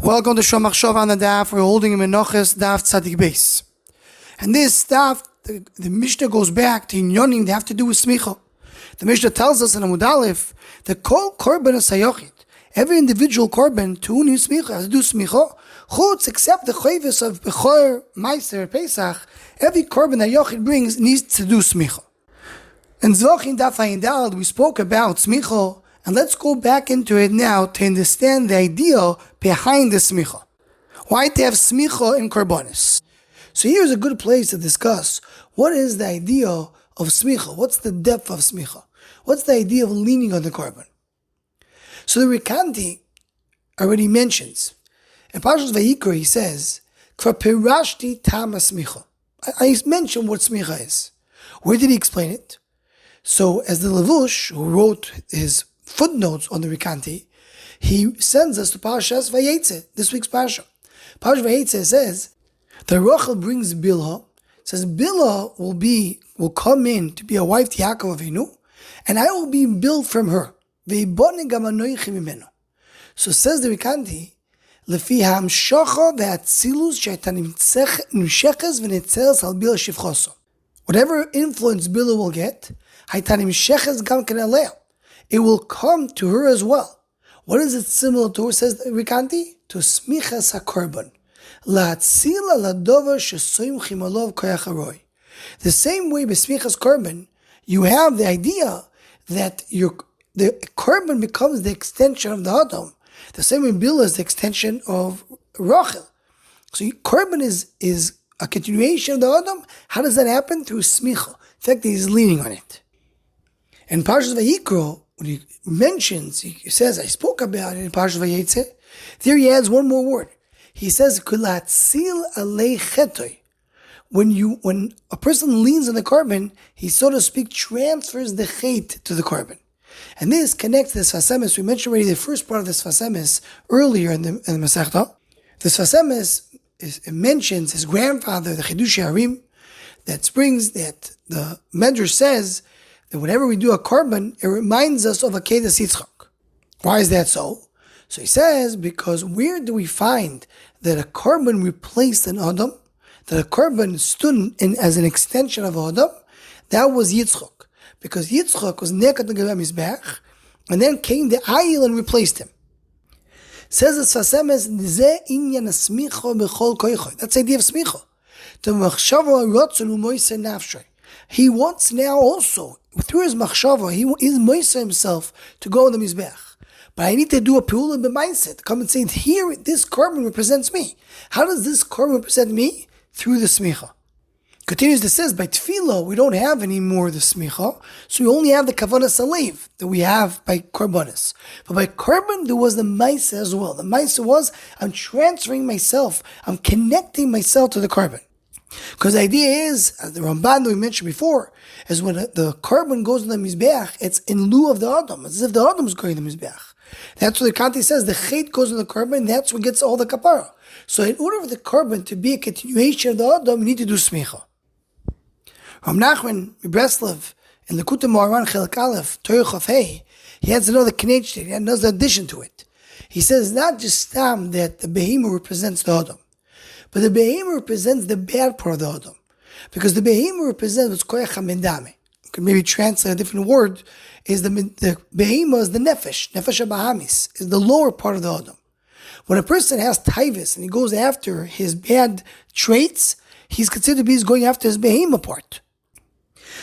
Welcome to Semicha on the daf. We're holding in Menachos daf tzadik beis. And this daf, the Mishnah goes back to inyonim that have to do with Semicha. The Mishnah tells us in Amud Aleph that kol Korban hayochid, every individual Korban to whom Semicha has to do Semicha, chutz except the chayvus of Bechor, Meiser, Pesach, every Korban that Yochid brings needs to do Semicha. In Zvochin daf Ayin Daled we spoke about Semicha. And let's go back into it now to understand the idea behind the smicha. Why to have smicha in korbanos? So here's a good place to discuss what is the idea of smicha. What's the depth of smicha? What's the idea of leaning on the korban? So the Rikanti already mentions, in Parshas Vayikra he says, "Kvar pirashti tama smicha." I mentioned what smicha is. Where did he explain it? So as the Levush, who wrote his footnotes on the Rikanti, he sends us to Parshas Vayetze, this week's Parsha. Parshas Vayetze says that Rachel brings Bilhah, says Bilhah will come in to be a wife to Yaakov Avinu, and I will be built from her. So says the Rikanti, Lefi hamshacha ve'atzilus she'ayta nimsheches v'netzeres al Bilhah shivchoso. Whatever influence Bilhah will get, hayta nimsheches gam ken alea. It will come to her as well. What is it similar to? Says the Rikanti, to smichas hakorban, la'atzila ladover shesoim chimalov koyach haroi. The same way with smichas korban, you have the idea that the korban becomes the extension of the adam. The same way Bilhah is the extension of Rachel. So korban is a continuation of the adam. How does that happen? Through smicha. In fact, he's leaning on it. And Parshas Vayikra, when he mentions, he says, I spoke about it in Parshas Vayetze, there he adds one more word. He says, Kulatzil alei chetoi. When a person leans on the korban, he, so to speak, transfers the chet to the korban. And this connects to the Sfasemis. We mentioned already the first part of the Sfasemis earlier in the Masechta. The Sfasemis mentions his grandfather, the Chidushei Harim, that brings that the Medrash says that whenever we do a korban, it reminds us of a Kedas Yitzchak. Why is that so? So he says, because where do we find that a korban replaced an Adam, that a korban stood in as an extension of Adam? That was Yitzchak. Because Yitzchak was neked l'gavei mizbech, and then came the Ayil and replaced him. Says the Sfasemes, Ze inyan smicha b'chol koichoi. That's the idea of smicha. The machshava rotzon u'moiser nafshay. He wants now also, through his machshava, he is moiser himself to go on the mizbech. But I need to do a pula b'mindset, come and say, here, this korban represents me. How does this korban represent me? Through the smicha. Continues to says, by tefillah, we don't have any more of the smicha, so we only have the kavanas alev that we have by korbanis. But by korban, there was the maisa as well. The maisa was, I'm transferring myself, I'm connecting myself to the korban. Because the idea is, as the Ramban that we mentioned before, is when the korban goes to the mizbeach, it's in lieu of the adam, as if the adam is going to the mizbeach. That's what the Kanti says, the chet goes to the korban, that's what gets all the kapara. So in order for the korban to be a continuation of the adam, we need to do smicha. Ram Nachman Breslev in the Likutei Moharan Chelek Aleph Torah Chaf Hey, he adds another connection, he adds another addition to it. He says not just that the behemoth represents the adam, but the behemoth represents the bad part of the adam, because the behemoth represents what's koyach hamendame. You can maybe translate a different word. Is the behemoth is the nefesh habahamis, is the lower part of the adam. When a person has taivus and he goes after his bad traits, he's considered to be going after his behemoth part.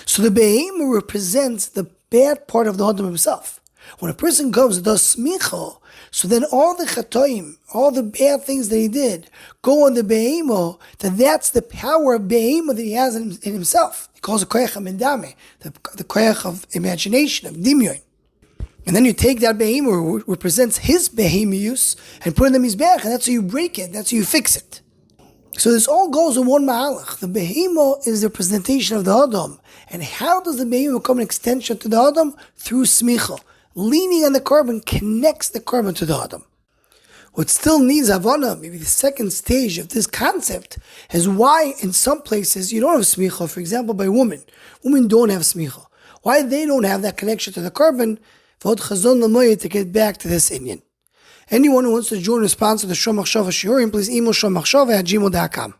So the behemoth represents the bad part of the Adam himself. When a person comes and does smicha, so then all the chatoim, all the bad things that he did, go on the behemoth, that's the power of behemoth that he has in himself. He calls it koyach hamendame, the koyach of imagination, of dimyon. And then you take that behemoth, which represents his behemoth, and put it in the mizbeach, and that's how you break it, that's how you fix it. So this all goes in one ma'alach. The behemoth is the representation of the Adam. And how does the behemoth become an extension to the Adam? Through smicha. Leaning on the korban connects the korban to the Adam. What still needs havana, maybe the second stage of this concept, is why in some places you don't have smicha. For example, by women. Women don't have smicha. Why they don't have that connection to the korban? To get back to this inyan. Anyone who wants to join and sponsor the Shom Machshava Shiurim, please email shommachshava@gmail.com.